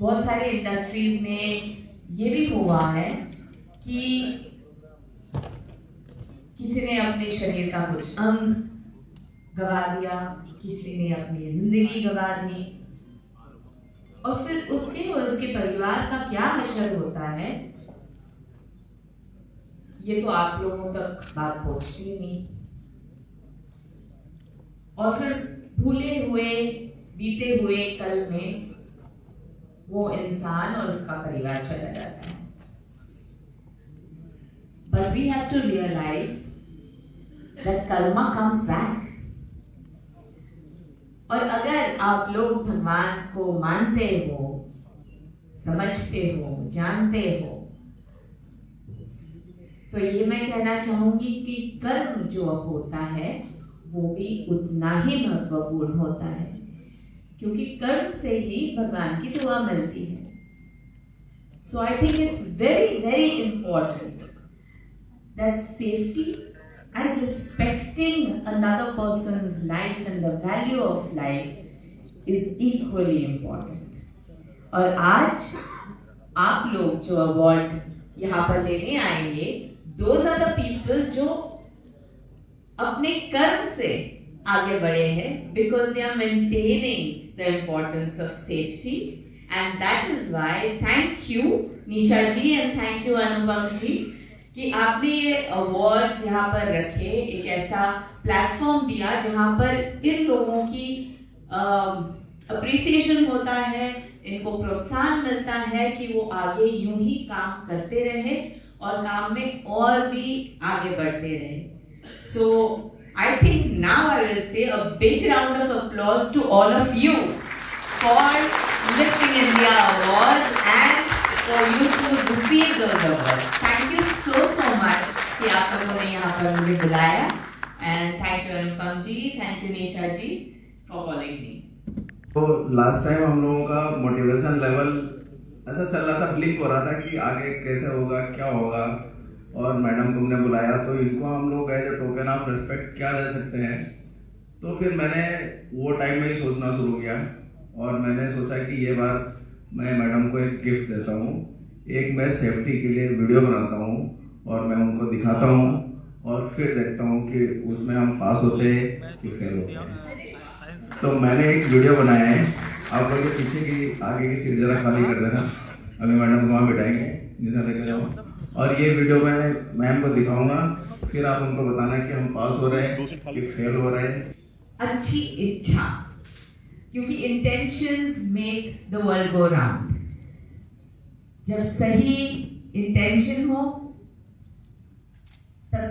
बहुत सारे इंडस्ट्रीज में ये भी हुआ है कि किसी ने अपने शरीर का कुछ अंग गवा दिया, किसी ने अपनी जिंदगी गवा दी, और फिर उसके और उसके परिवार का क्या हश्र होता है ये तो आप लोगों तक बात पहुंचती नहीं। और फिर भूले हुए बीते हुए कल में वो इंसान और उसका परिवार चला जाता है। But we have to realize that karma comes back. और अगर आप लोग भगवान को मानते हो, समझते हो, जानते हो, तो ये मैं कहना चाहूंगी कि कर्म जो होता है वो भी उतना ही महत्वपूर्ण होता है, क्योंकि कर्म से ही भगवान की दुआ मिलती है। So I think it's very, very important that safety and respecting another person's life and the value of life is equally important. और आज आप लोग जो अवार्ड यहाँ पर लेने आएंगे, those are the people जो अपने कर्म से आगे बढ़े हैं, because they are maintaining the importance of safety, and that is why thank you Nisha ji and thank you Anupam जी कि आपने ये अवार्ड्स यहाँ पर रखे, एक ऐसा प्लेटफॉर्म दिया जहाँ पर इन लोगों की अप्रिसिएशन होता है, इनको प्रोत्साहन मिलता है कि वो आगे यूं ही काम करते रहे और काम में और भी आगे बढ़ते रहे। So I think now I will say a big round of applause to all of you for Lifting India Awards and for you to receive those awards. Thank you so much कि आप लोगों ने यहाँ पर मुझे बुलाया, and thank you Anupam ji, thank you Nisha ji for calling me. तो last time हम लोगों का मोटिवेशन लेवल ऐसा चल रहा था, ब्लिंक हो रहा था कि आगे कैसे होगा, क्या होगा, और मैडम तुमने बुलाया तो इनको हम लोग as a token of respect क्या दे सकते हैं। तो फिर मैंने वो टाइम में ही सोचना शुरू किया और मैंने सोचा कि ये बात मैं मैडम को एक गिफ्ट देता हूँ, एक मैं सेफ्टी के लिए वीडियो बनाता हूँ और मैं उनको दिखाता हूँ और फिर देखता हूँ कि उसमें हम पास होते हैं कि फेल होते हैं। तो मैंने एक वीडियो बनाया है, आप लोग पीछे की आगे की सीट जरा खाली कर देना, अभी मैडम को वहाँ बिठाएंगे जिसे लेकर जाओ, और ये वीडियो मैं मैम को दिखाऊंगा, फिर आप उनको बताना कि हम पास हो रहे हैं कि फेल हो रहे हैं। अच्छी इच्छा, क्योंकि intentions make the world go round. जब सही इंटेंशन हो तब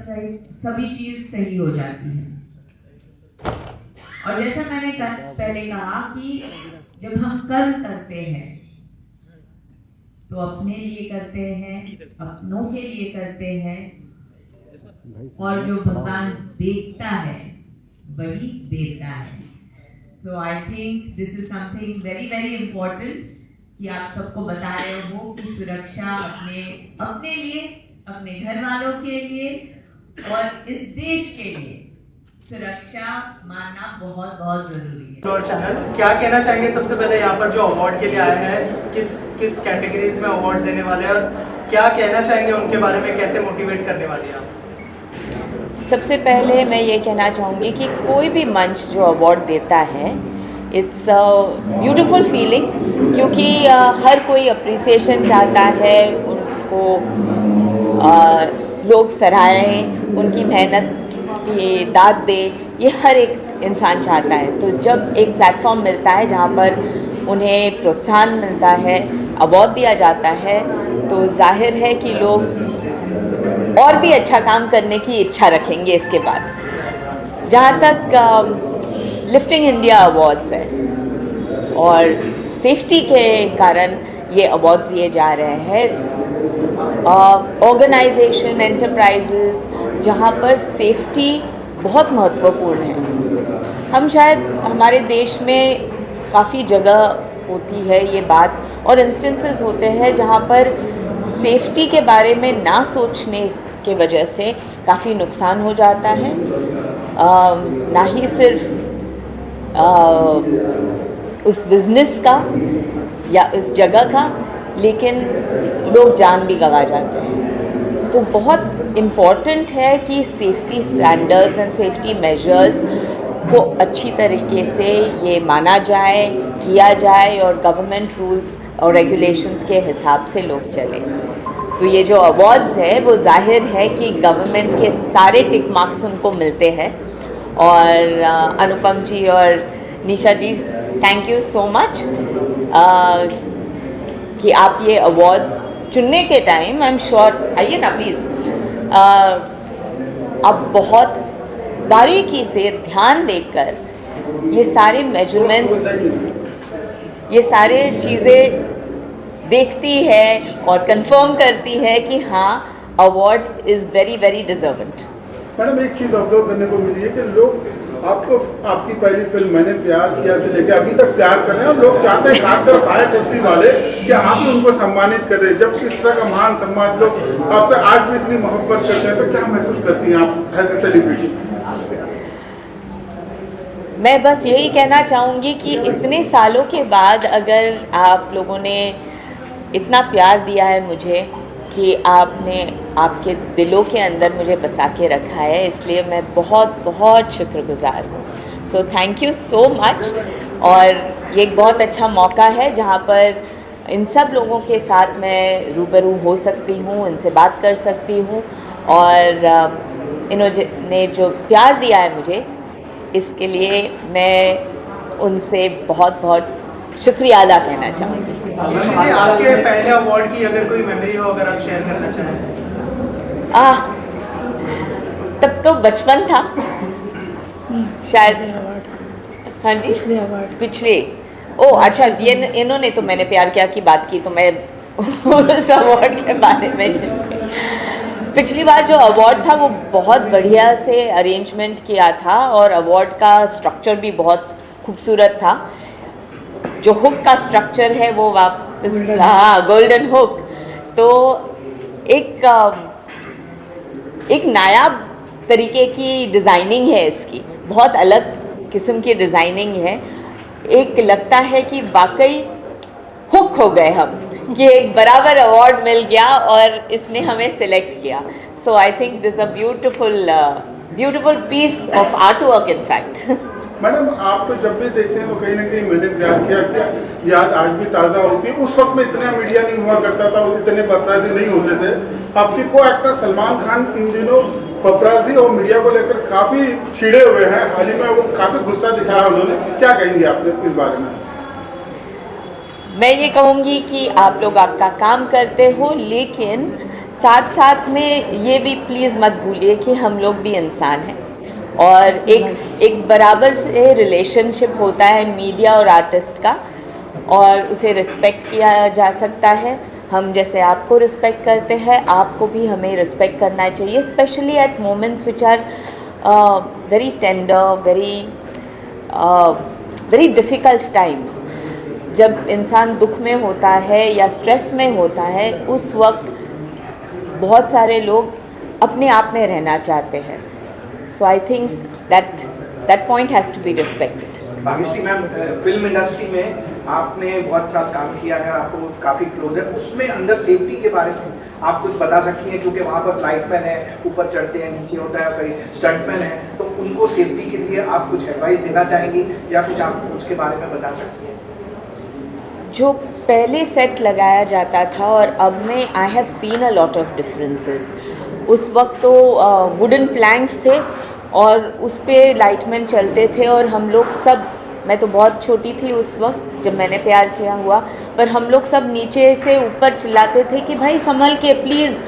सभी चीज सही हो जाती है। और जैसा मैंने पहले कहा कि जब हम कर्म करते हैं तो अपने लिए करते हैं, अपनों के लिए करते हैं, और जो भगवान देखता है वही देता है। तो आई think this is something very very important कि आप सबको बता रहे हो कि सुरक्षा अपने लिए, अपने घर वालों के लिए और इस देश के लिए सुरक्षा मानना बहुत बहुत जरूरी है। और चैनल क्या कहना चाहेंगे सबसे पहले यहाँ पर जो अवार्ड के लिए आए हैं, किस कैटेगरीज में अवार्ड देने वाले हैं, और क्या कहना चाहेंगे उनके बारे में, कैसे मोटिवेट करने वाले हैं आप? सबसे पहले मैं ये कहना चाहूँगी कि कोई भी मंच जो अवार्ड देता है, इट्स ब्यूटीफुल फीलिंग, क्योंकि हर कोई अप्रिसिएशन चाहता है, उनको लोग सराहें, उनकी मेहनत की दाद दे, ये हर एक इंसान चाहता है। तो जब एक प्लेटफॉर्म मिलता है जहाँ पर उन्हें प्रोत्साहन मिलता है, अवार्ड दिया जाता है, तो जाहिर है कि लोग और भी अच्छा काम करने की इच्छा रखेंगे इसके बाद। जहाँ तक लिफ्टिंग इंडिया अवार्ड्स है और सेफ्टी के कारण ये अवार्ड्स दिए जा रहे हैं, ऑर्गेनाइजेशन एंटरप्राइजेस जहाँ पर सेफ्टी बहुत महत्वपूर्ण है। हम शायद हमारे देश में काफ़ी जगह होती है ये बात, और इंस्टेंसेस होते हैं जहाँ पर सेफ्टी के बारे में ना सोचने के वजह से काफ़ी नुकसान हो जाता है। ना ही सिर्फ उस बिज़नेस का, या उस जगह का, लेकिन लोग जान भी गंवा जाते हैं। तो बहुत इम्पॉर्टेंट है कि safety standards and safety measures को अच्छी तरीके से ये माना जाए, किया जाए और गवर्नमेंट रूल्स और रेगुलेशंस के हिसाब से लोग चलें। तो ये जो अवार्ड्स है वो जाहिर है कि गवर्नमेंट के सारे टिक मार्क्स उनको मिलते हैं। और अनुपम जी और निशा जी, थैंक यू सो मच कि आप ये अवार्ड्स चुनने के टाइम, आई एम श्योर, आइए ना प्लीज़, आप बहुत बारीकी से ध्यान देकर ये सारे मेजरमेंट्स, ये सारे चीज़ें देखती है और कंफर्म करती है कि हाँ, award is very very deservant. Madam, एक चीज़ ऑब्जर्व करने को मिली है कि लोग आपको, आपकी पहली फिल्म मैंने प्यार किया से लेकर अभी तक प्यार कर रहे हैं और लोग चाहते हैं, खासकर फायर सेफ्टी वाले, कि आप ही उनको सम्मानित करें। जब इस तरह का महान सम्मान लोग आपसे आज भी इतनी मोहब्बत करते हैं, तो क्या महसूस करती हैं आप एज ए सेलिब्रिटी? मैं बस यही कहना चाहूँगी कि इतने सालों के बाद अगर आप लोगों ने इतना प्यार दिया है मुझे, कि आपने आपके दिलों के अंदर मुझे बसा के रखा है, इसलिए मैं बहुत बहुत शुक्रगुजार हूँ। So thank you so much. और ये एक बहुत अच्छा मौका है जहाँ पर इन सब लोगों के साथ मैं रूबरू हो सकती हूँ, इनसे बात कर सकती हूँ, और इन्होंने जो प्यार दिया है मुझे, इसके लिए मैं उनसे बहुत बहुत शुक्रिया अदा कहना चाहूँगी। आपके पहले अवार्ड की अगर कोई मेमोरी हो, अगर आप शेयर करना चाहें। तब तो बचपन था शायद। हाँ जी, पिछले अच्छा, ये इन्होंने तो मैंने प्यार किया की बात की, तो मैं उस अवार्ड के बारे में, पिछली बार जो अवार्ड था वो बहुत बढ़िया से अरेंजमेंट किया था और अवार्ड का स्ट्रक्चर भी बहुत खूबसूरत था। जो हुक का स्ट्रक्चर है वो वापस, हाँ, गोल्डन हुक, तो एक नायाब तरीके की डिज़ाइनिंग है इसकी, बहुत अलग किस्म की डिज़ाइनिंग है। एक लगता है कि वाकई हुक हो गए हम, कि एक बराबर अवार्ड मिल गया और इसने हमें सिलेक्ट किया। So I think this a beautiful piece of art work in fact. Madam, आप तो जब भी देखते हैं तो कहीं ना कहीं मैंने प्यार किया क्या याद आज भी ताज़ा होती है। उस वक्त में इतना मीडिया नहीं हुआ करता था, इतने पपराजी नहीं होते थे। आपके को एक्टर सलमान खान इन दिनों पपराजी और मीडिया को लेकर काफ़ी छिड़े हुए हैं। हाल ही में वो काफ़ी गुस्सा दिखाया उन्होंने, क्या कहेंगे आप इस बारे में? मैं ये कहूँगी कि आप लोग आपका काम करते हो, लेकिन साथ साथ में ये भी प्लीज़ मत भूलिए कि हम लोग भी इंसान हैं और एक बराबर से रिलेशनशिप होता है मीडिया और आर्टिस्ट का, और उसे रिस्पेक्ट किया जा सकता है। हम जैसे आपको रिस्पेक्ट करते हैं, आपको भी हमें रिस्पेक्ट करना चाहिए, specially at moments which are very tender, very difficult times. जब इंसान दुख में होता है या स्ट्रेस में होता है, उस वक्त बहुत सारे लोग अपने आप में रहना चाहते हैं। So I think that point has to be respected. Bhagyashree ma'am, film industry में आपने बहुत साथ काम किया है, आपको काफ़ी क्लोज है, उसमें अंदर सेफ्टी के बारे में आप कुछ बता सकती हैं? क्योंकि वहाँ पर लाइटमैन है, ऊपर चढ़ते हैं, नीचे होता है, कई स्टंटमैन है, तो उनको सेफ्टी के लिए आप कुछ एडवाइस देना चाहेंगी या कुछ आप उसके बारे में बता सकती हैं? जो पहले सेट लगाया जाता था और अब में I have seen a lot of differences. उस वक्त तो वुडन प्लैंक्स थे और उस पे लाइटमैन चलते थे और हम लोग सब, मैं तो बहुत छोटी थी उस वक्त जब मैंने प्यार किया हुआ, पर हम लोग सब नीचे से ऊपर चिल्लाते थे कि भाई संभल के प्लीज़।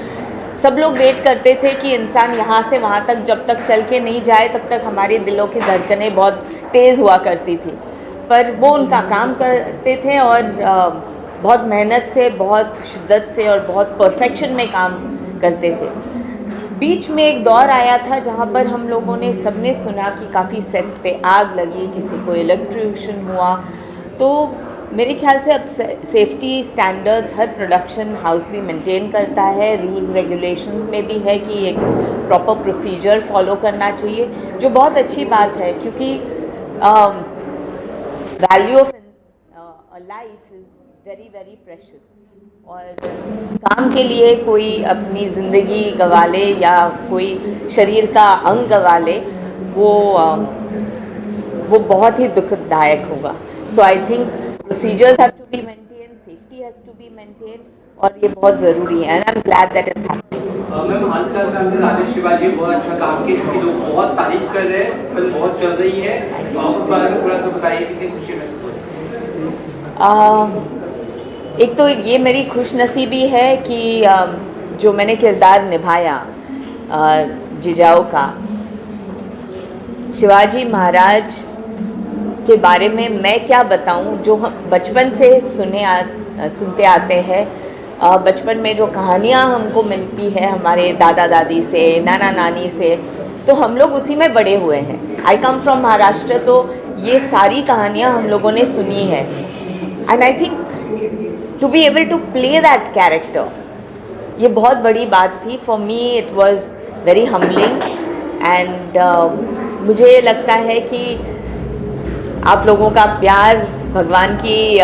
सब लोग वेट करते थे कि इंसान यहाँ से वहाँ तक जब तक चल के नहीं जाए तब तक हमारे दिलों की धड़कनें बहुत तेज़ हुआ करती थी, पर वो उनका काम करते थे और बहुत मेहनत से, बहुत शिद्दत से और बहुत परफेक्शन में काम करते थे। बीच में एक दौर आया था जहाँ पर हम लोगों ने सबने सुना कि काफ़ी सेट्स पे आग लगी, किसी को इलेक्ट्रोक्यूशन हुआ, तो मेरे ख्याल से अब सेफ्टी स्टैंडर्ड्स हर प्रोडक्शन हाउस भी मेंटेन करता है, रूल्स रेगुलेशंस में भी है कि एक प्रॉपर प्रोसीजर फॉलो करना चाहिए, जो बहुत अच्छी बात है क्योंकि value of a life is very very precious. और काम के लिए कोई अपनी ज़िंदगी गंवा ले या कोई शरीर का अंग गंवा ले, वो बहुत ही दुखदायक होगा। So I think procedures have to be maintain, safety has to be maintain, और ये बहुत ज़रूरी है। And I am glad that is happening. Ma'am, हालकाल में हमने राजेश शिवाजी बहुत अच्छा काम किया, जिसकी लोग बहुत तारीफ कर रहे हैं, फिल्म बहुत चल रही है, तो आप उस बारे में थोड़ा सा बताइए कितनी खुशी महसूस हो रही है। एक तो ये मेरी खुशनसीबी है कि जो मैंने किरदार निभाया जिजाऊ का, शिवाजी महाराज के बारे में मैं क्या बताऊं, जो हम बचपन से सुनते आते हैं। बचपन में जो कहानियाँ हमको मिलती है हमारे दादा दादी से, नाना नानी से, तो हम लोग उसी में बड़े हुए हैं। आई कम फ्रॉम महाराष्ट्र, तो ये सारी कहानियाँ हम लोगों ने सुनी है। And I think to be able to play that character, ये बहुत बड़ी बात थी। For me it was very humbling. And मुझे लगता है कि आप लोगों का प्यार, भगवान के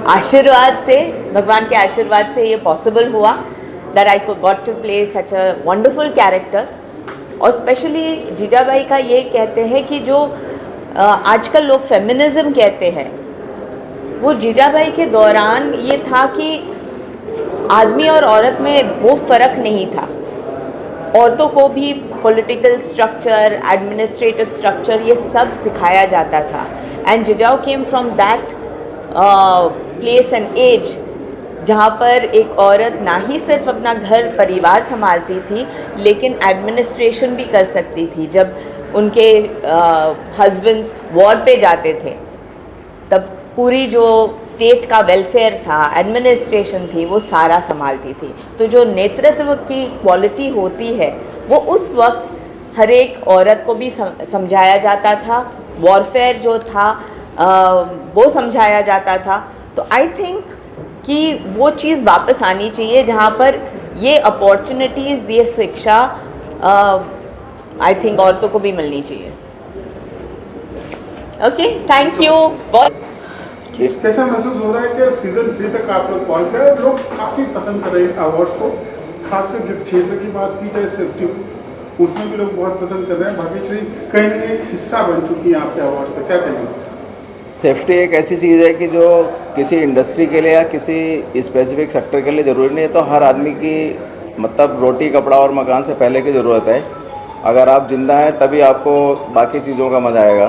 आशीर्वाद से ये पॉसिबल हुआ, that I got to play such a wonderful character. और स्पेशली जीजाबाई का ये कहते हैं कि जो आजकल लोग फेमिनिज्म कहते हैं, वो जीजाबाई के दौरान ये था कि आदमी और औरत में वो फ़र्क नहीं था। औरतों को भी पॉलिटिकल स्ट्रक्चर, एडमिनिस्ट्रेटिव स्ट्रक्चर, ये सब सिखाया जाता था। And Jijau came from that place and as जहाँ पर एक औरत ना ही सिर्फ अपना घर परिवार संभालती थी, लेकिन एडमिनिस्ट्रेशन भी कर सकती थी। जब उनके हस्बैंड्स वॉर पे जाते थे, तब पूरी जो स्टेट का वेलफेयर था, एडमिनिस्ट्रेशन थी, वो सारा संभालती थी। तो जो नेतृत्व की क्वालिटी होती है, वो उस वक्त हर एक औरत को भी समझाया जाता था। वॉरफेयर जो था वो समझाया जाता था। तो आई थिंक कि वो चीज़ वापस आनी चाहिए जहाँ पर ये अपॉर्चुनिटीज़, ये शिक्षा आई थिंक औरतों को भी मिलनी चाहिए। Okay, thank you. बहुत कैसा महसूस हो रहा है कि सीजन 3 तक आप लोग पहुँच गए, लोग काफ़ी पसंद कर रहे हैं अवार्ड को, खासकर जिस क्षेत्र की बात की जाए सेफ्टी, उसमें भी लोग बहुत पसंद कर रहे हैं। भाग्यश्री कहीं ना कहीं हिस्सा बन चुकी है आपके अवार्ड का, क्या कहेंगे? सेफ्टी एक ऐसी चीज़ है कि जो किसी इंडस्ट्री के लिए या किसी स्पेसिफिक सेक्टर के लिए ज़रूरी नहीं है, तो हर आदमी की मतलब रोटी कपड़ा और मकान से पहले की ज़रूरत है। अगर आप जिंदा हैं तभी आपको बाकी चीज़ों का मज़ा आएगा।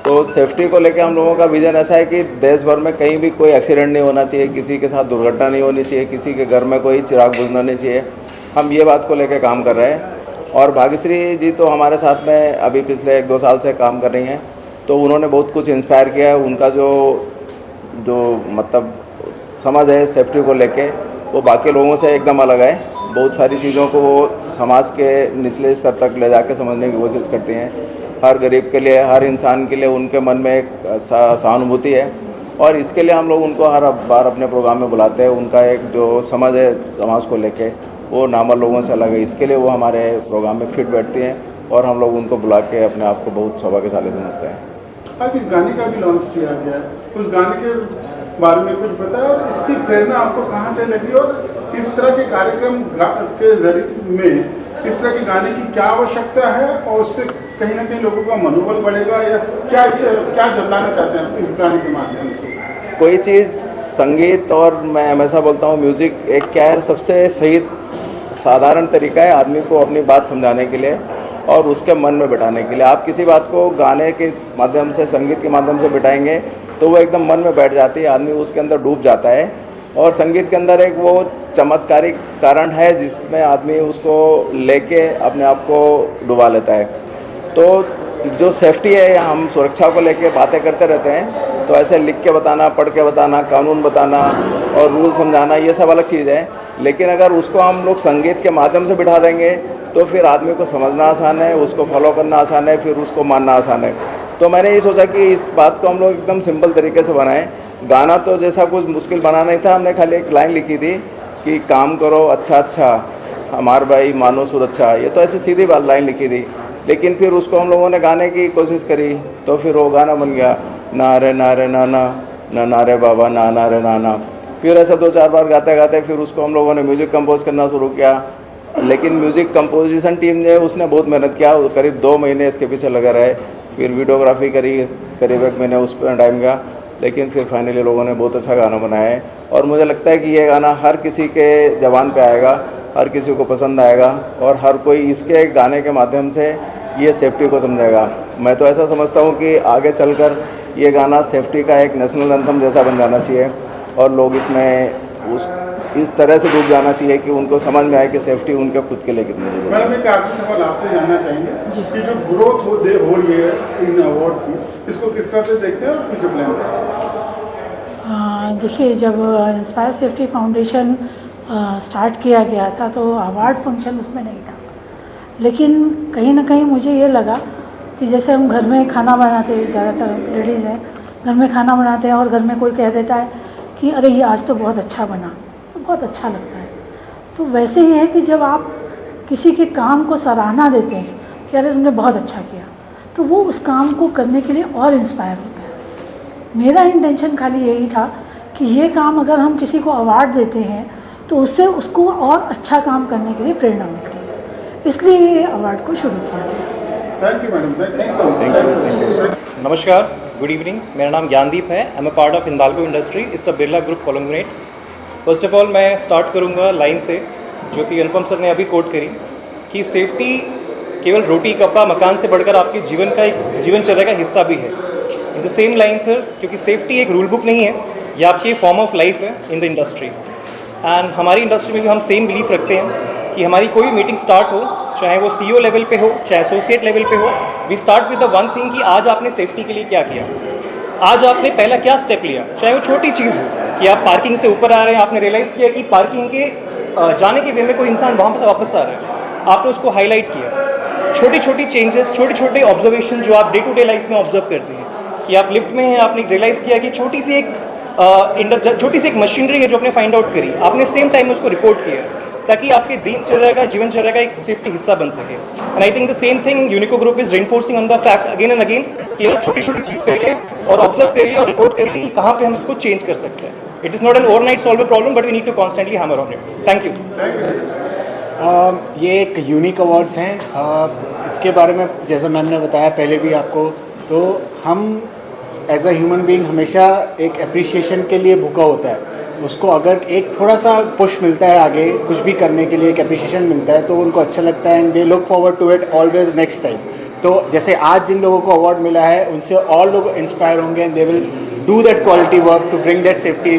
तो सेफ्टी को लेकर हम लोगों का विजन ऐसा है कि देश भर में कहीं भी कोई एक्सीडेंट नहीं होना चाहिए, किसी के साथ दुर्घटना नहीं होनी चाहिए, किसी के घर में कोई चिराग बुझना नहीं चाहिए। हम ये बात को लेकर काम कर रहे हैं। और भाग्यश्री जी तो हमारे साथ में अभी पिछले 1-2 साल से काम कर रही हैं, तो उन्होंने बहुत कुछ इंस्पायर किया है। उनका जो मतलब समझ है सेफ्टी को लेके, वो बाकी लोगों से एकदम अलग है। बहुत सारी चीज़ों को वो समाज के निचले स्तर तक ले जाके समझने की कोशिश करती हैं। हर गरीब के लिए, हर इंसान के लिए उनके मन में एक सहानुभूति है, और इसके लिए हम लोग उनको हर बार अपने प्रोग्राम में बुलाते हैं। उनका एक जो समझ है समाज को लेके, वो नामर लोगों से अलग है। इसके लिए वो हमारे प्रोग्राम में फिट बैठती हैं, और हम लोग उनको बुला के अपने आप को बहुत सौभाग्यशाली समझते हैं। आज एक गाने का भी लॉन्च किया गया है, उस गाने के बारे में कुछ बताया, और इसकी प्रेरणा आपको कहाँ से लगी, और इस तरह के कार्यक्रम के जरिए में इस तरह के गाने की क्या आवश्यकता है, और उससे कहीं ना कहीं लोगों का मनोबल बढ़ेगा, या क्या जताना चाहते हैं इस गाने के माध्यम से? कोई चीज़ संगीत, और मैं हमेशा बोलता हूँ म्यूज़िक एक क्या है, सबसे सही साधारण तरीका है आदमी को अपनी बात समझाने के लिए और उसके मन में बिठाने के लिए। आप किसी बात को गाने के माध्यम से, संगीत के माध्यम से बिठाएंगे तो वो एकदम मन में बैठ जाती है, आदमी उसके अंदर डूब जाता है। और संगीत के अंदर एक वो चमत्कारिक कारण है जिसमें आदमी उसको लेके अपने आप को डुबा लेता है। तो जो सेफ्टी है, हम सुरक्षा को लेके बातें करते रहते हैं, तो ऐसे लिख के बताना, पढ़ के बताना, कानून बताना और रूल समझाना, ये सब अलग चीज़ है। लेकिन अगर उसको हम लोग संगीत के माध्यम से बिठा देंगे तो फिर आदमी को समझना आसान है, उसको फॉलो करना आसान है, फिर उसको मानना आसान है। तो मैंने ये सोचा कि इस बात को हम लोग एकदम सिंपल तरीके से बनाएं। गाना तो जैसा कुछ मुश्किल बना नहीं था, हमने खाली एक लाइन लिखी थी कि काम करो अच्छा अच्छा हमार भाई मानो सुरक्षा, ये तो ऐसी सीधी बात लाइन लिखी थी। लेकिन फिर उसको हम लोगों ने गाने की कोशिश करी, तो फिर वो गाना बन गया, ना रे ना रे ना ना ना नारे बाबा ना नारे नाना। फिर ऐसा 2-4 बार गाते गाते फिर उसको हम लोगों ने म्यूज़िक कंपोज करना शुरू किया। लेकिन म्यूज़िक कंपोजिशन टीम ने उसने बहुत मेहनत किया, करीब 2 महीने इसके पीछे लगे रहे। फिर वीडियोग्राफी करी, करीब 1 महीने उस पर टाइम गया, लेकिन फिर फाइनली लोगों ने बहुत अच्छा गाना बनाया है। और मुझे लगता है कि ये गाना हर किसी के ज़बान पे आएगा, हर किसी को पसंद आएगा और हर कोई इसके गाने के माध्यम से ये सेफ्टी को समझेगा। मैं तो ऐसा समझता हूँ कि आगे चलकर ये गाना सेफ्टी का एक नेशनल एंथम जैसा बन जाना चाहिए और लोग इसमें इस तरह से डूब जाना चाहिए कि उनको समझ में आए कि सेफ्टी उनके खुद के लिए कितनी जरूरी है। मैडम एक आखिरी सवाल आपसे जानना चाहेंगे कि जो ग्रोथ हो रही है इन अवार्ड की, इसको किस तरह से देखते हैं और फ्यूचर प्लान क्या है? देखिए, जब इंस्पायर सेफ्टी फाउंडेशन स्टार्ट किया गया था तो अवार्ड फंक्शन उसमें नहीं था, लेकिन कहीं ना कहीं मुझे ये लगा कि जैसे हम घर में खाना बनाते हैं, ज़्यादातर लेडीज़ हैं घर में खाना बनाते हैं और घर में कोई कह देता है कि अरे ये आज तो बहुत अच्छा बना, तो बहुत अच्छा लगता है। तो वैसे ही है कि जब आप किसी के काम को सराहना देते हैं कि अरे तुमने बहुत अच्छा किया, तो वो उस काम को करने के लिए और इंस्पायर होता है। मेरा इंटेंशन खाली यही था कि ये काम अगर हम किसी को अवार्ड देते हैं तो उससे उसको और अच्छा काम करने के लिए प्रेरणा मिलती है, इसलिए ये अवार्ड को शुरू किया गया। Thank you madam, thank you sir. नमस्कार, गुड इवनिंग। मेरा नाम ज्ञानदीप है। I am a part of Hindalco industry. It's a Birla group conglomerate. First of all मैं स्टार्ट करूंगा लाइन से जो कि अनुपम सर ने अभी कोट करी कि सेफ्टी केवल रोटी कपड़ा मकान से बढ़कर आपके जीवन का एक जीवनचर्या का हिस्सा भी है। In the same line sir, क्योंकि सेफ्टी एक रूल बुक नहीं है, ये आपकी फॉर्म ऑफ लाइफ है इन द इंडस्ट्री। एंड हमारी इंडस्ट्री में भी हम सेम बिलीफ रखते हैं कि हमारी कोई मीटिंग स्टार्ट हो, चाहे वो CEO लेवल पे हो, चाहे एसोसिएट लेवल पे हो, we start with the one thing कि आज आपने सेफ्टी के लिए क्या किया, आज आपने पहला क्या स्टेप लिया। चाहे वो छोटी चीज़ हो कि आप पार्किंग से ऊपर आ रहे हैं, आपने रियलाइज़ किया कि पार्किंग के जाने के वे में कोई इंसान वहाँ पर वापस आ रहा है, आपने उसको हाईलाइट किया। छोटी छोटी चेंजेस, छोटे छोटे ऑब्जर्वेशन जो आप डे टू डे लाइफ में ऑब्जर्व करते हैं कि आप लिफ्ट में हैं, आपने रियलाइज़ किया कि छोटी सी एक मशीनरी है जो आपने फाइंड आउट करी, आपने सेम टाइम उसको रिपोर्ट किया ताकि आपके दिनचर्या का जीवनचर्या का एक सेफ्टी हिस्सा बन सके। And I think the same thing Unico group is reinforcing on the fact again and again कि आप छोटी छोटी चीज़ करिए और ऑब्जर्व करिए और रिपोर्ट करिए कि कहाँ पे हम इसको चेंज कर सकते हैं। It is not an overnight solve problem but we need to constantly hammer on it. Thank you. ये एक यूनिक अवार्ड्स हैं। इसके बारे में जैसा मैम ने बताया पहले भी आपको, तो हम एज अ ह्यूमन बीइंग हमेशा एक अप्रिसिएशन के लिए भूखा होता है। उसको अगर एक थोड़ा सा पुश मिलता है आगे कुछ भी करने के लिए, एक अप्रिसिएशन मिलता है तो उनको अच्छा लगता है and they look forward to it always next time. तो जैसे आज जिन लोगों को अवार्ड मिला है उनसे और लोग इंस्पायर होंगे and they will do that quality work to bring that safety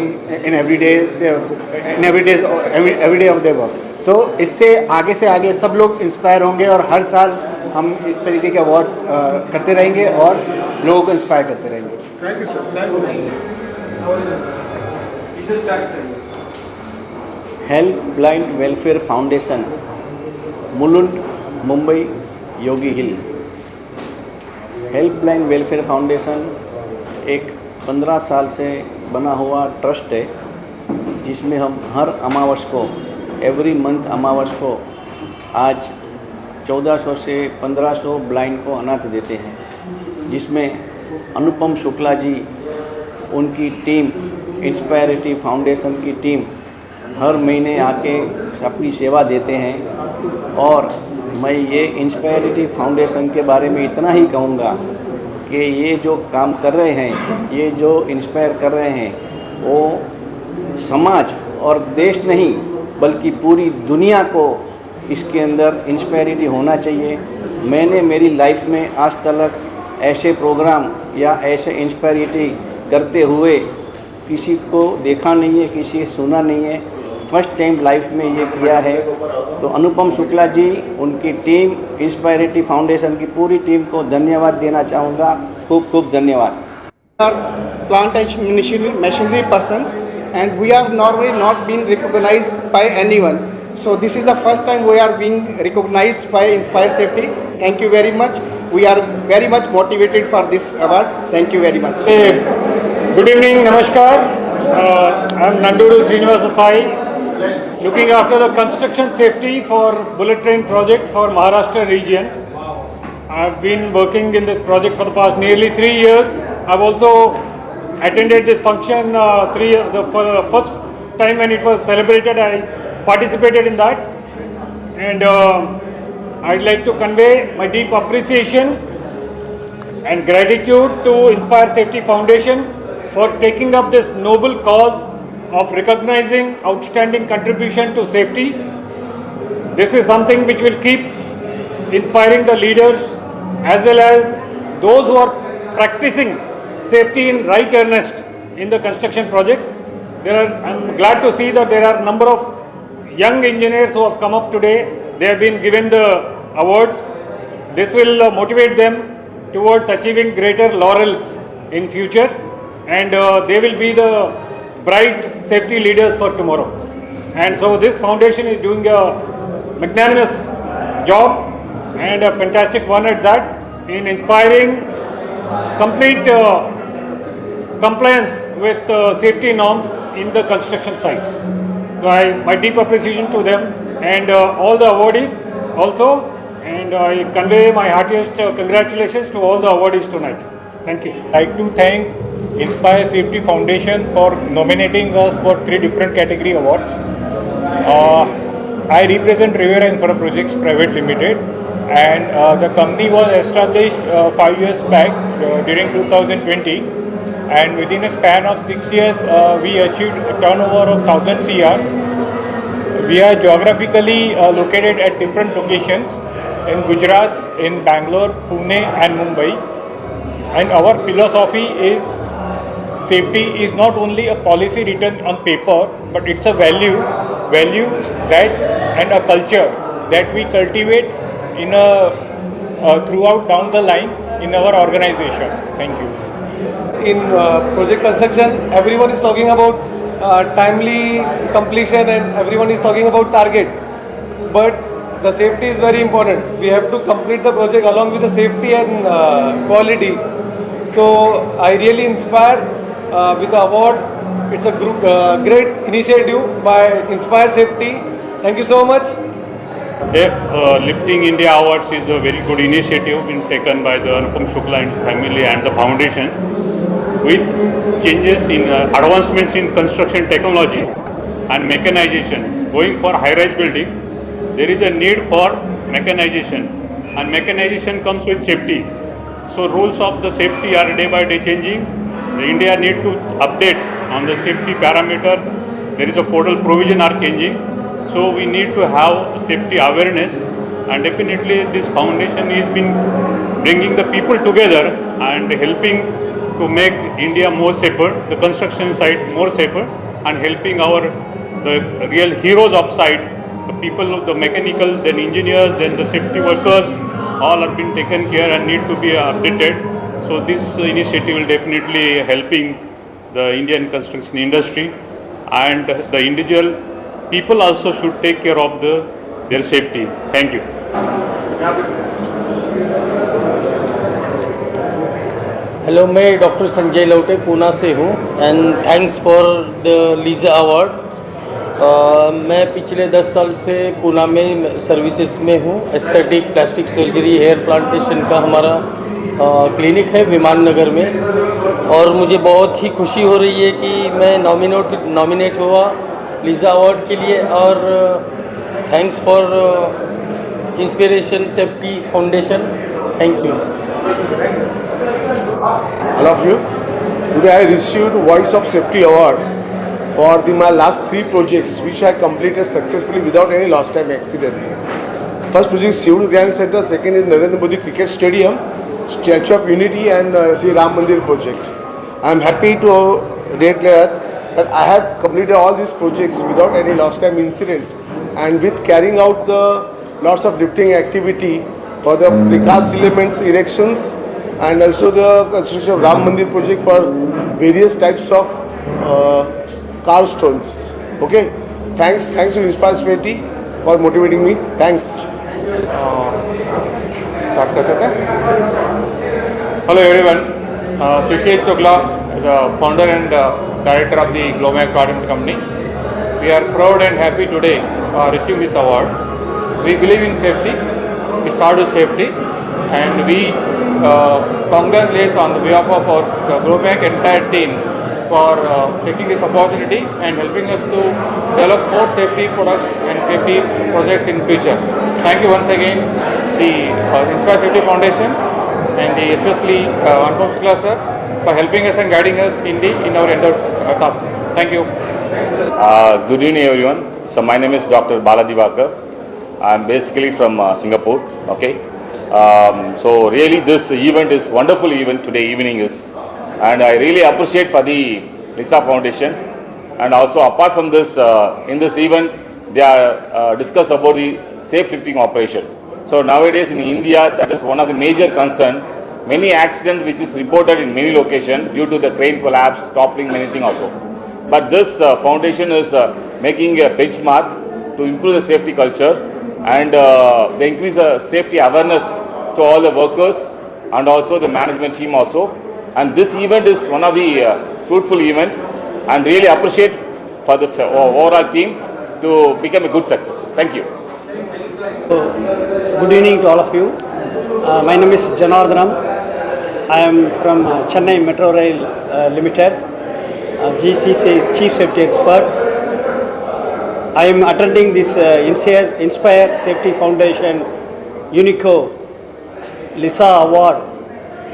in every day of their work. So इससे से आगे सब लोग इंस्पायर होंगे और हर साल हम इस तरीके के अवार्ड्स करते रहेंगे और लोगों को इंस्पायर करते रहेंगे। Thank you sir, thank you. Help blind welfare foundation, Mulund, Mumbai, Yogi hill. Help blind welfare foundation एक 15 साल से बना हुआ ट्रस्ट है जिसमें हम हर अमावस को, एवरी मंथ अमावस को आज 1400 से 1500 ब्लाइंड को अनाथ देते हैं, जिसमें अनुपम शुक्ला जी, उनकी टीम, इंस्पायरिटी फाउंडेशन की टीम हर महीने आके अपनी सेवा देते हैं। और मैं ये इंस्पायरिटी फाउंडेशन के बारे में इतना ही कहूँगा कि ये जो काम कर रहे हैं, ये जो इंस्पायर कर रहे हैं, वो समाज और देश नहीं बल्कि पूरी दुनिया को इसके अंदर इंस्पायरिटी होना चाहिए। मैंने मेरी लाइफ में आज तक ऐसे प्रोग्राम या ऐसे इंस्पायरिटी करते हुए किसी को देखा नहीं है, किसी से सुना नहीं है। फर्स्ट टाइम लाइफ में ये किया है। तो अनुपम शुक्ला जी, उनकी टीम, इंस्पायरिटी फाउंडेशन की पूरी टीम को धन्यवाद देना चाहूँगा। खूब खूब धन्यवाद। Plant and machinery persons and we are normally not being recognized by anyone. So this is the first time we are being recognized by Inspire Safety. Thank you very much. We are very much motivated for this award. Thank you very much. Good evening, Namaskar. I am Nanduru Srinivasa Sai, looking after the construction safety for bullet train project for Maharashtra region. I have been working in this project for the past nearly 3 years. I have also attended this function for the first time when it was celebrated. I participated in that, and I'd like to convey my deep appreciation and gratitude to Inspire Safety Foundation for taking up this noble cause of recognizing outstanding contribution to safety. This is something which will keep inspiring the leaders as well as those who are practicing safety in right earnest in the construction projects. I'm glad to see that there are a number of young engineers who have come up today. They have been given the awards. This will motivate them towards achieving greater laurels in future, and they will be the bright safety leaders for tomorrow. And so this foundation is doing a magnanimous job and a fantastic one at that in inspiring complete compliance with safety norms in the construction sites. So my deep appreciation to them and all the awardees also, and I convey my heartiest congratulations to all the awardees tonight. Thank you. I'd like to thank Inspire Safety Foundation for nominating us for 3 different category awards. I represent Rivera Infra Projects Private Limited, and the company was established 5 years back during 2020, and within a span of 6 years we achieved a turnover of 1000 CR. We are geographically located at different locations in Gujarat, in Bangalore, Pune and Mumbai, and our philosophy is safety is not only a policy written on paper, but it's a values that and a culture that we cultivate in throughout down the line in our organization. Thank you. In project construction, everyone is talking about timely completion and everyone is talking about target, but the safety is very important. We have to complete the project along with the safety and quality. So I really inspired with the award. It's a great initiative by Inspire Safety. Thank you so much. Lifting India Awards is a very good initiative been taken by the Anupam Shukla and family and the foundation. With changes in advancements in construction technology and mechanization, going for high-rise building, there is a need for mechanization, and mechanization comes with safety. So rules of the safety are day by day changing. The India need to update on the safety parameters. There is a portal provision are changing. So we need to have safety awareness, and definitely this foundation is been bringing the people together and helping to make India more safer, the construction site more safer, and helping the real heroes of site, the people, the mechanical, then engineers, then the safety workers, all are being taken care and need to be updated. So this initiative will definitely helping the Indian construction industry, and the individual people also should take care of their safety. Thank you. Hello, मैं doctor Sanjay लौटे पूना से हूँ and thanks for the Lisa award. मैं पिछले 10 साल से पूना में services में हूँ। Aesthetic, plastic surgery, hair plantation का हमारा क्लिनिक है विमान नगर में, और मुझे बहुत ही खुशी हो रही है कि मैं नॉमिनेट हुआ लीजा अवार्ड के लिए, और thanks for inspiration safety foundation. Thank you. All of you, today I received Voice of Safety Award for my last 3 projects which I completed successfully without any lost time accident. First project is Seoul Grand Center, second is Narendra Modi Cricket Stadium, Statue of Unity and Sri Ram Mandir project. I am happy to declare that I have completed all these projects without any lost time incidents, and with carrying out the lots of lifting activity for the precast elements erections, and also the construction of Ram Mandir project for various types of carved stones. Okay, thanks to Inspire Safety for motivating me. Thanks. Start कर सकते हैं? Hello everyone, Sushil Chokla is a founder and director of the Glomac Product Company. We are proud and happy today receiving this award. We believe in safety. We start with safety, and we congratulate on behalf of our Globemac entire team for taking this opportunity and helping us to develop more safety products and safety projects in future. Thank you once again, the Inspire Safety Foundation and especially Anupam Shukla sir for helping us and guiding us in our task. Thank you. Good evening everyone. So my name is Dr. Balaji Vakar. I'm basically from Singapore. Okay. So really this event is wonderful event today evening is, and I really appreciate for the LISA Foundation, and also apart from this in this event they are discuss about the safe lifting operation. So nowadays in India that is one of the major concern. Many accidents which is reported in many locations due to the crane collapse, toppling, many things also. But this foundation is making a benchmark to improve the safety culture, and they increase safety awareness to all the workers and also the management team also. And this event is one of the fruitful event, and really appreciate for this overall team to become a good success. Thank you. Good evening to all of you. My name is Janardhanam. I am from Chennai Metro Rail Limited, GC Chief Safety Expert. I am attending this Inspire Safety Foundation UNICO LISA Award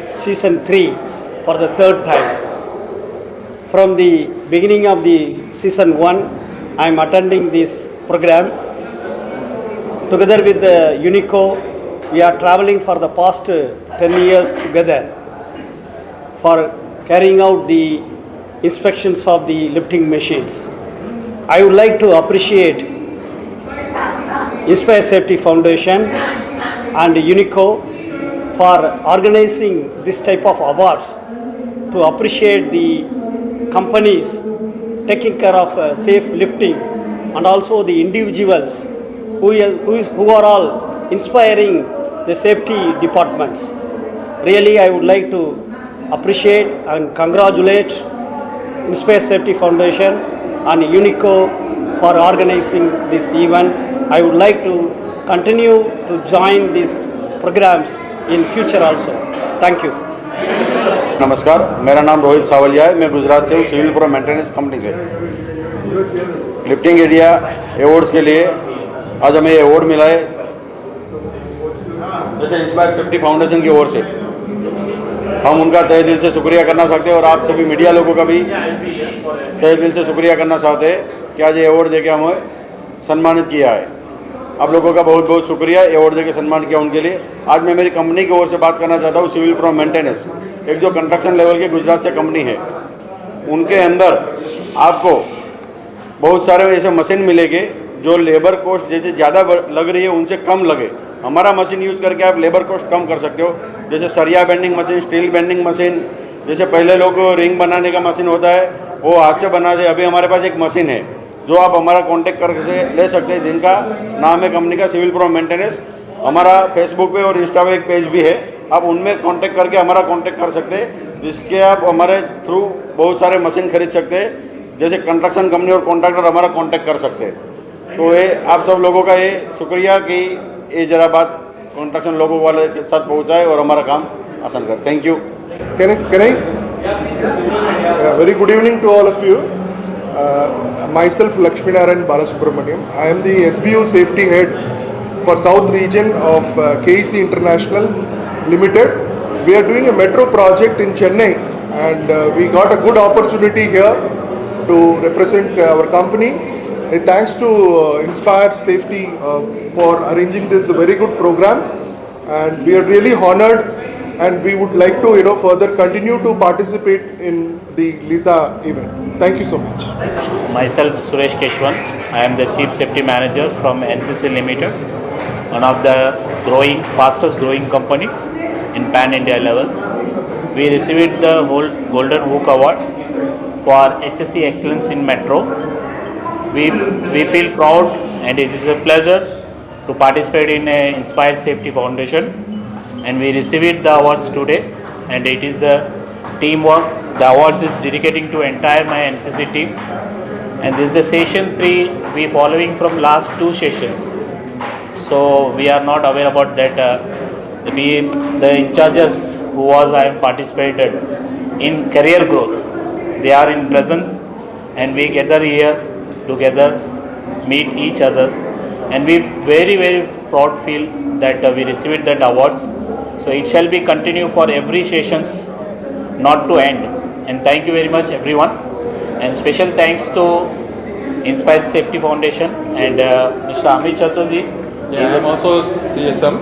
Season 3 for the third time. From the beginning of the Season 1, I am attending this program. Together with the UNICO, we are traveling for the past 10 years together for carrying out the inspections of the lifting machines. I would like to appreciate Inspire Safety Foundation and UNICO for organizing this type of awards to appreciate the companies taking care of safe lifting, and also the individuals who are all inspiring the safety departments. Really, I would like to appreciate and congratulate Inspire Safety Foundation and UNICO for organizing this event. I would like to continue to join these programs in future also. Thank you. नमस्कार, मेरा नाम रोहित सावलिया है। मैं गुजरात से हूँ, civil pro maintenance company से। Lifting area awards के लिए आज हमें ये अवार्ड मिला है, जैसे इंस्पायर सेफ्टी फाउंडेशन की ओर से। हम उनका तहे दिल से शुक्रिया करना चाहते हैं, और आप सभी मीडिया लोगों का भी तहे दिल से शुक्रिया करना चाहते हैं कि आज ये अवार्ड देके हमें सम्मानित किया है। आप लोगों का बहुत बहुत शुक्रिया, ये अवार्ड देके सम्मान किया उनके लिए। आज मैं मेरी कंपनी की ओर से बात करना चाहता हूँ, सिविल प्रो मेंटेनेंस, एक जो कंस्ट्रक्शन लेवल की गुजरात से कंपनी है, उनके अंदर आपको बहुत सारे ऐसे मशीन मिलेंगे जो लेबर कॉस्ट जैसे ज़्यादा लग रही है उनसे कम लगे। हमारा मशीन यूज़ करके आप लेबर कॉस्ट कम कर सकते हो, जैसे सरिया bending machine, steel bending machine. जैसे पहले लोग रिंग बनाने का मशीन होता है वो हाथ से बनाते, अभी हमारे पास एक मशीन है जो आप हमारा कांटेक्ट करके ले सकते हैं, जिनका नाम है कंपनी का सिविल प्रो मेंटेनेंस। हमारा फेसबुक पे और इंस्टा पे एक पेज भी है, आप उनमें कांटेक्ट करके हमारा कांटेक्ट कर सकते हैं, जिसके आप हमारे थ्रू बहुत सारे मशीन खरीद सकते हैं। जैसे कंस्ट्रक्शन कंपनी और कॉन्ट्रैक्टर हमारा कांटेक्ट कर सकते हैं। तो ये आप सब लोगों का ये शुक्रिया कि ये जरा बात कंस्ट्रक्शन लोगों वाले के साथ पहुँचाए और हमारा काम आसान कर। Thank you. Can I? Very good evening to all of you. Myself Lakshmi Narayan Balasubramaniam. I am the SBU Safety Head for South Region of KEC International Limited. We are doing a metro project in Chennai, and we got a good opportunity here to represent our company. Thanks to Inspire Safety for arranging this very good program, and we are really honored, and we would like to further continue to participate in the LISA event. Thank you so much. Myself Suresh Keshwan. I am the Chief Safety Manager from NCC Limited, one of the fastest growing company in pan India level. We received the whole Golden Hook Award for HSE Excellence in Metro. We feel proud, and it is a pleasure to participate in Inspire Safety Foundation, and we received the awards today, and it is a teamwork. The awards is dedicating to entire my NCC team, and this is the session 3 we following from last 2 sessions. So we are not aware about that the in charges who was I have participated in career growth. They are in presence, and we gather here together, meet each others, and we very proud feel that we received that awards. So it shall be continue for every sessions, not to end. And thank you very much everyone, and special thanks to Inspire Safety Foundation and Mr. Amit Chaturji. Yeah, I'm also CSM.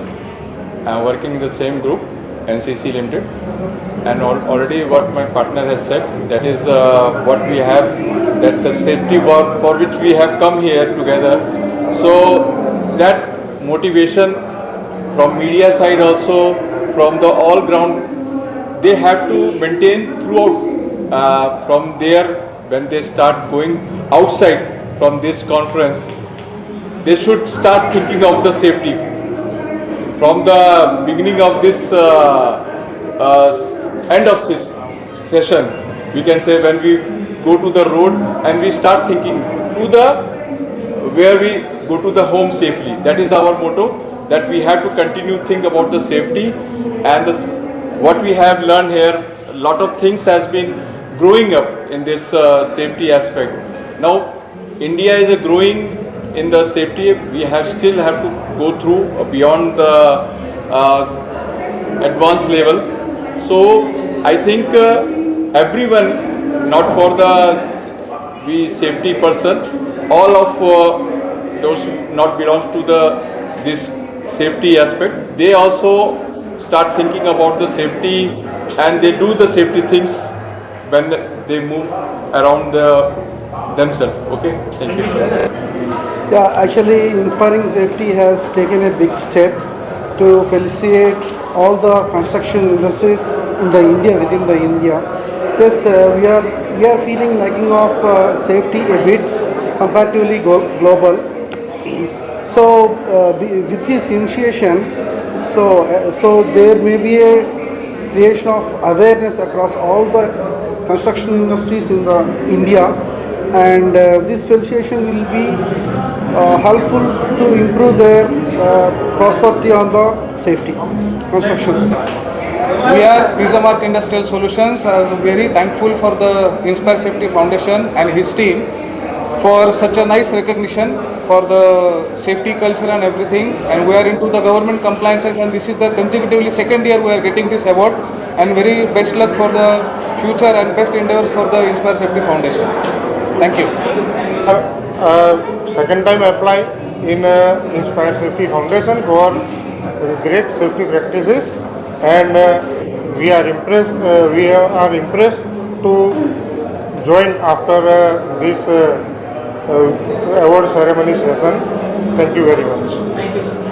I'm working in the same group, NCC Limited. And already what my partner has said, that is what we have, that the safety work for which we have come here together. So that motivation from media side also, from the all ground, they have to maintain throughout. From there, when they start going outside from this conference, they should start thinking of the safety. From the beginning of this end of this session, we can say, when we go to the road and we start thinking to the where we go to the home safely. That is our motto, that we have to continue think about the safety. And what we have learned here, a lot of things has been growing up in this safety aspect. Now India is growing in the safety. We still have to go through beyond the advanced level. So I think everyone, not for the safety person, all of those not belongs to this safety aspect, they also start thinking about the safety, and they do the safety things when they move around themselves. Okay, thank you. Yeah, actually Inspiring Safety has taken a big step to felicitate all the construction industries in the India, within the India. Just we are feeling lacking of safety a bit comparatively global. So with this initiation, so there may be a creation of awareness across all the construction industries in the India, and this felicitation will be helpful to improve their prosperity on the safety construction. We are Prismark Industrial Solutions very thankful for the Inspire Safety Foundation and his team for such a nice recognition for the safety culture and everything. And we are into the government compliances, and this is the consecutively second year we are getting this award. And very best luck for the future and best endeavors for the Inspire Safety Foundation. Thank you. Second time apply in Inspire Safety Foundation for great safety practices, and we are impressed. We are impressed to join after this award ceremony session. Thank you very much. Thank you.